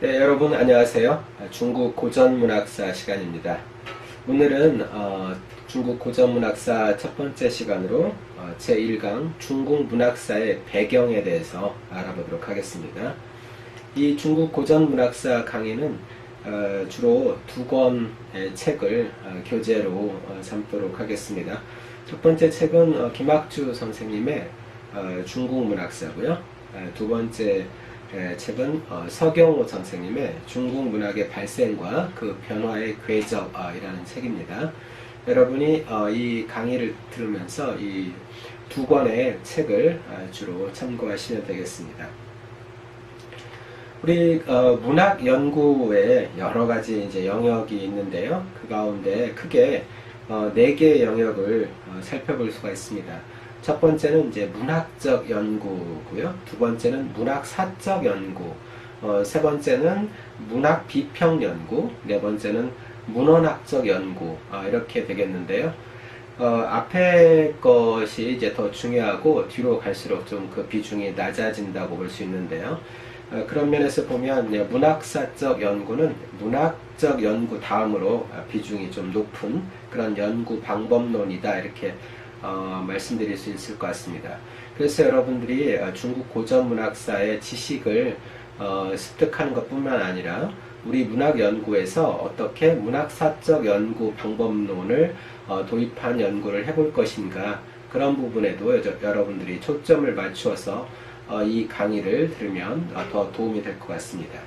네, 여러분 안녕하세요. 중국 고전문학사 시간입니다. 오늘은 중국 고전문학사 첫 번째 시간으로 제1강 중국 문학사의 배경에 대해서 알아보도록 하겠습니다. 이 중국 고전문학사 강의는 주로 두 권의 책을 교재로 삼도록 하겠습니다. 첫 번째 책은 김학주 선생님의 중국 문학사고요. 두 번째 책은 서경호 선생님의 중국 문학의 발생과 그 변화의 궤적이라는 책입니다. 여러분이 이 강의를 들으면서 이 두 권의 책을 주로 참고하시면 되겠습니다. 우리 문학 연구에 여러 가지 이제 영역이 있는데요. 그 가운데 크게 네 개의 영역을 살펴볼 수가 있습니다. 첫 번째는 이제 문학적 연구고요. 두 번째는 문학사적 연구, 세 번째는 문학 비평 연구, 네 번째는 문헌학적 연구, 이렇게 되겠는데요. 앞에 것이 이제 더 중요하고 뒤로 갈수록 좀 그 비중이 낮아진다고 볼 수 있는데요. 그런 면에서 보면 문학사적 연구는 문학적 연구 다음으로 비중이 좀 높은 그런 연구 방법론이다, 이렇게 말씀드릴 수 있을 것 같습니다. 그래서 여러분들이 중국 고전문학사의 지식을 습득하는 것뿐만 아니라 우리 문학 연구에서 어떻게 문학사적 연구 방법론을 도입한 연구를 해볼 것인가, 그런 부분에도 여러분들이 초점을 맞추어서 이 강의를 들으면 더 도움이 될 것 같습니다.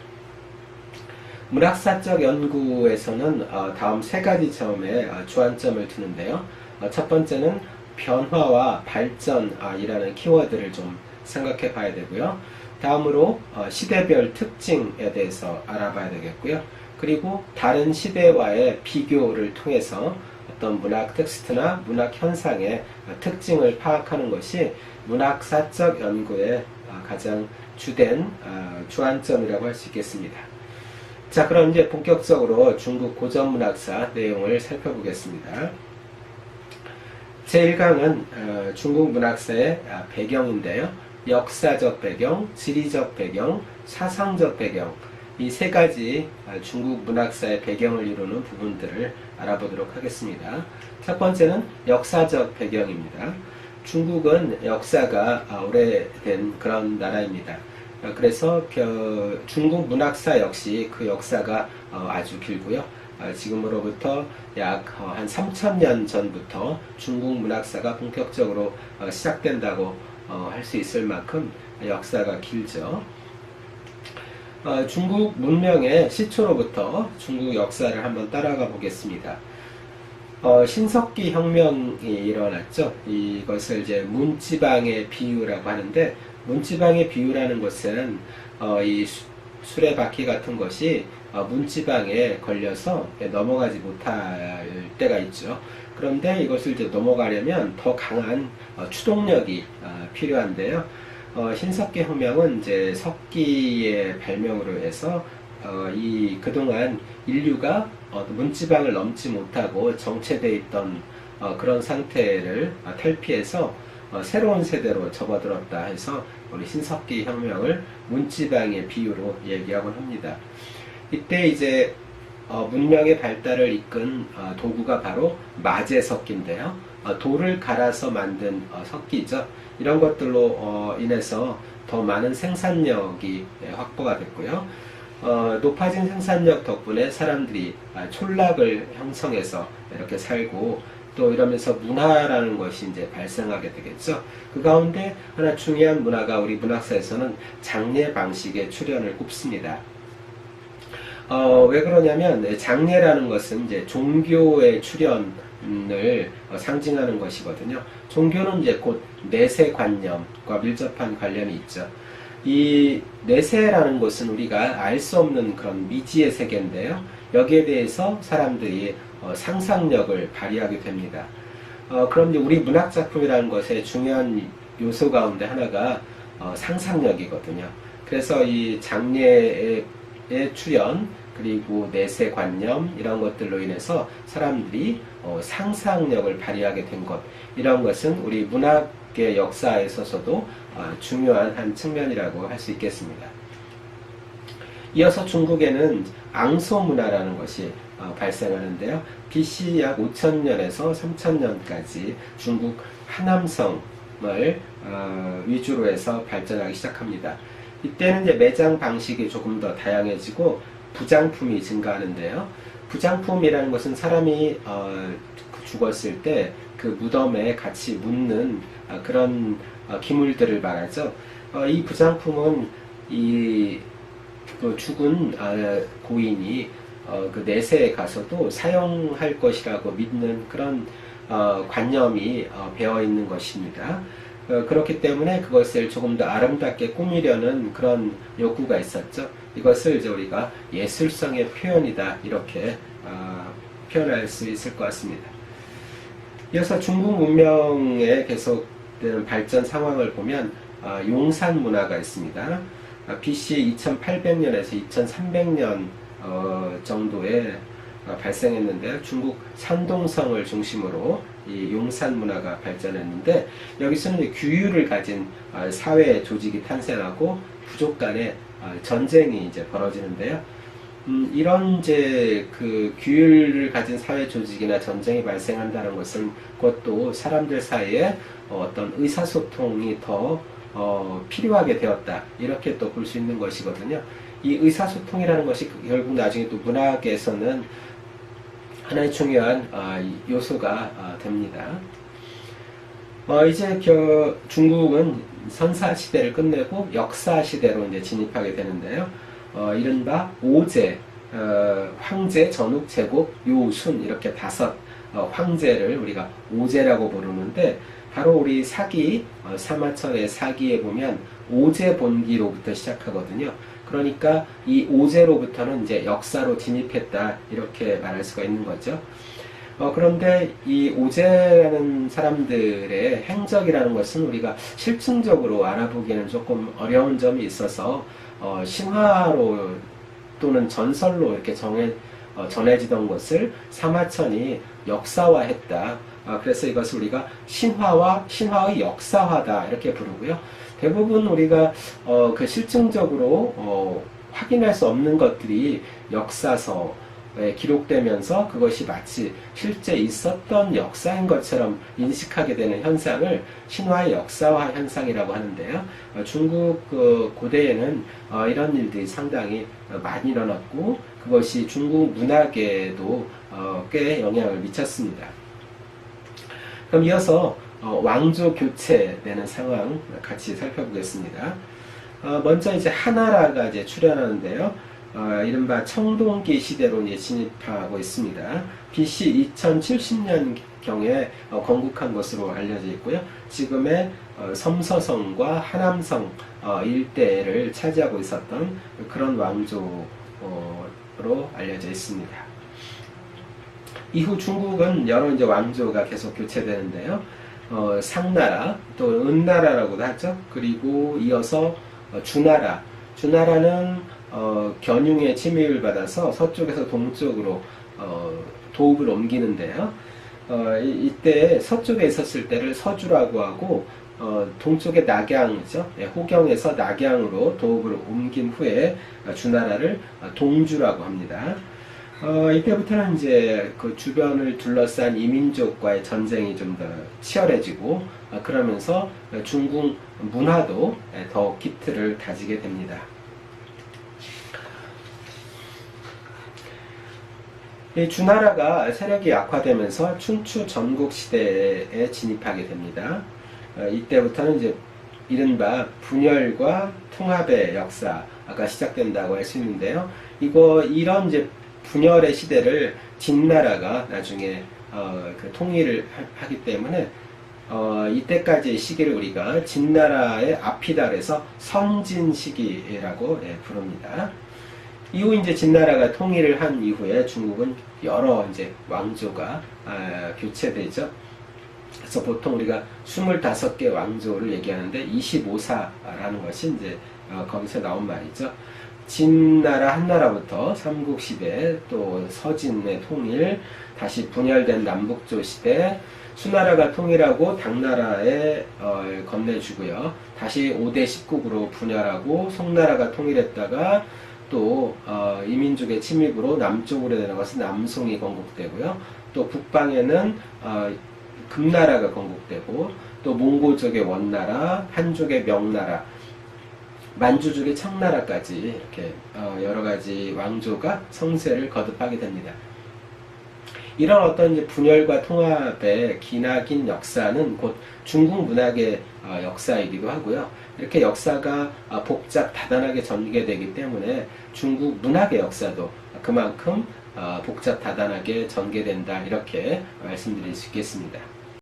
문학사적 연구에서는 다음 세 가지 점에 주안점을 두는데요. 첫 번째는 변화와 발전이라는 키워드를 좀 생각해 봐야 되고요. 다음으로 시대별 특징에 대해서 알아봐야 되겠고요. 그리고 다른 시대와의 비교를 통해서 어떤 문학 텍스트나 문학 현상의 특징을 파악하는 것이 문학사적 연구의 가장 주된 주안점이라고 할 수 있겠습니다. 자, 그럼 이제 본격적으로 중국 고전문학사 내용을 살펴보겠습니다. 제1강은 중국 문학사의 배경인데요. 역사적 배경, 지리적 배경, 사상적 배경, 이 세 가지 중국 문학사의 배경을 이루는 부분들을 알아보도록 하겠습니다. 첫 번째는 역사적 배경입니다. 중국은 역사가 오래된 그런 나라입니다. 그래서 중국 문학사 역시 그 역사가 아주 길고요. 지금으로부터 약 한 3000년 전부터 중국 문학사가 본격적으로 시작된다고 할 수 있을 만큼 역사가 길죠. 중국 문명의 시초로부터 중국 역사를 한번 따라가 보겠습니다. 신석기 혁명이 일어났죠. 이것을 이제 문지방의 비유라고 하는데, 문지방의 비유라는 것은 이 수레바퀴 같은 것이 문지방에 걸려서 넘어가지 못할 때가 있죠. 그런데 이것을 이제 넘어가려면 더 강한 추동력이 필요한데요. 신석기 혁명은 이제 석기의 발명으로 해서 그동안 인류가 문지방을 넘지 못하고 정체되어 있던 그런 상태를 탈피해서 새로운 세대로 접어들었다 해서 우리 신석기 혁명을 문지방의 비유로 얘기하곤 합니다. 이때 이제 문명의 발달을 이끈 도구가 바로 마제석기인데요. 돌을 갈아서 만든 석기죠. 이런 것들로 인해서 더 많은 생산력이 확보가 됐고요. 높아진 생산력 덕분에 사람들이 촌락을 형성해서 이렇게 살고, 또 이러면서 문화라는 것이 이제 발생하게 되겠죠. 그 가운데 하나 중요한 문화가 우리 문학사에서는 장례 방식의 출현을 꼽습니다. 왜 그러냐면 장례라는 것은 이제 종교의 출현을 상징하는 것이거든요. 종교는 이제 곧 내세관념과 밀접한 관련이 있죠. 이 내세라는 것은 우리가 알 수 없는 그런 미지의 세계인데요. 여기에 대해서 사람들이 상상력을 발휘하게 됩니다. 그럼 이제 우리 문학 작품이라는 것의 중요한 요소 가운데 하나가 상상력이거든요. 그래서 이 장례의 출현, 그리고 내세관념, 이런 것들로 인해서 사람들이 상상력을 발휘하게 된 것, 이런 것은 우리 문학의 역사에 있어서도 중요한 한 측면이라고 할 수 있겠습니다. 이어서 중국에는 앙소 문화라는 것이 발생하는데요. BC 약 5000년에서 3000년까지 중국 하남성을 위주로 해서 발전하기 시작합니다. 이때는 이제 매장 방식이 조금 더 다양해지고 부장품이 증가하는데요. 부장품이라는 것은 사람이 죽었을 때 그 무덤에 같이 묻는 그런 기물들을 말하죠. 이 부장품은 그 죽은 고인이 그 내세에 가서도 사용할 것이라고 믿는 그런 관념이 배어 있는 것입니다. 그렇기 때문에 그것을 조금 더 아름답게 꾸미려는 그런 욕구가 있었죠. 이것을 이제 우리가 예술성의 표현이다 이렇게 표현할 수 있을 것 같습니다. 이어서 중국 문명의 계속되는 발전 상황을 보면 용산 문화가 있습니다. BC 2800년에서 2300년 정도에 발생했는데요. 중국 산동성을 중심으로 이 용산 문화가 발전했는데 여기서는 규율을 가진 사회 조직이 탄생하고 부족 간의 전쟁이 이제 벌어지는데요. 이런 이제 그 규율을 가진 사회 조직이나 전쟁이 발생한다는 것은 그것도 사람들 사이에 어떤 의사소통이 더 필요하게 되었다 이렇게 또 볼 수 있는 것이거든요. 이 의사소통이라는 것이 결국 나중에 또 문학에서는 하나의 중요한 요소가 됩니다. 이제 중국은 선사 시대를 끝내고 역사 시대로 이제 진입하게 되는데요. 이른바 오제, 황제, 전욱, 제국, 요순 이렇게 다섯 황제를 우리가 오제라고 부르는데 바로 우리 사기, 사마천의 사기에 보면 오제 본기로부터 시작하거든요. 그러니까 이 오제로부터는 이제 역사로 진입했다 이렇게 말할 수가 있는 거죠. 그런데 이 오제라는 사람들의 행적이라는 것은 우리가 실증적으로 알아보기에는 조금 어려운 점이 있어서 신화로 또는 전설로 이렇게 전해지던 것을 사마천이 역사화했다. 그래서 이것을 우리가 신화의 역사화다 이렇게 부르고요. 대부분 우리가 그 실증적으로 확인할 수 없는 것들이 역사서에 기록되면서 그것이 마치 실제 있었던 역사인 것처럼 인식하게 되는 현상을 신화의 역사화 현상이라고 하는데요. 중국 고대에는 이런 일들이 상당히 많이 일어났고 그것이 중국 문학에도 꽤 영향을 미쳤습니다. 그럼 이어서 왕조 교체되는 상황 같이 살펴보겠습니다. 먼저 이제 하나라가 이제 출현하는데요. 이른바 청동기 시대로 이제 진입하고 있습니다. BC 2070년 경에 건국한 것으로 알려져 있고요. 지금의 섬서성과 하남성 일대를 차지하고 있었던 그런 왕조로 알려져 있습니다. 이후 중국은 여러 이제 왕조가 계속 교체되는데요. 상나라, 또 은나라라고도 하죠. 그리고 이어서 주나라. 주나라는 견융의 침입을 받아서 서쪽에서 동쪽으로 도읍을 옮기는데요. 이때 서쪽에 있었을 때를 서주라고 하고 동쪽의 낙양이죠. 호경에서 낙양으로 도읍을 옮긴 후에 주나라를 동주라고 합니다. 이때부터는 이제 그 주변을 둘러싼 이민족과의 전쟁이 좀 더 치열해지고 그러면서 중국 문화도 더 기틀을 다지게 됩니다. 이 주나라가 세력이 약화되면서 춘추 전국 시대에 진입하게 됩니다. 이때부터는 이제 이른바 분열과 통합의 역사가 시작된다고 할 수 있는데요. 이런 이제 분열의 시대를 진나라가 나중에 그 통일을 하기 때문에 이때까지의 시기를 우리가 진나라의 앞이다 그래서 선진 시기라고 부릅니다. 이후 이제 진나라가 통일을 한 이후에 중국은 여러 이제 왕조가 교체되죠. 그래서 보통 우리가 25개 왕조를 얘기하는데 25사라는 것이 이제 거기서 나온 말이죠. 진나라 한나라부터 삼국시대, 또 서진의 통일, 다시 분열된 남북조 시대, 수나라가 통일하고 당나라에 건네주고요. 다시 5대 10국으로 분열하고 송나라가 통일했다가 또 이민족의 침입으로 남쪽으로 내려가서 남송이 건국되고요. 또 북방에는 금나라가 건국되고 또 몽고족의 원나라, 한족의 명나라, 만주족의 청나라까지 이렇게 여러 가지 왕조가 성세를 거듭하게 됩니다. 이런 어떤 이제 분열과 통합의 기나긴 역사는 곧 중국 문학의 역사이기도 하고요. 이렇게 역사가 복잡 다단하게 전개되기 때문에 중국 문학의 역사도 그만큼 복잡 다단하게 전개된다, 이렇게 말씀드릴 수 있겠습니다.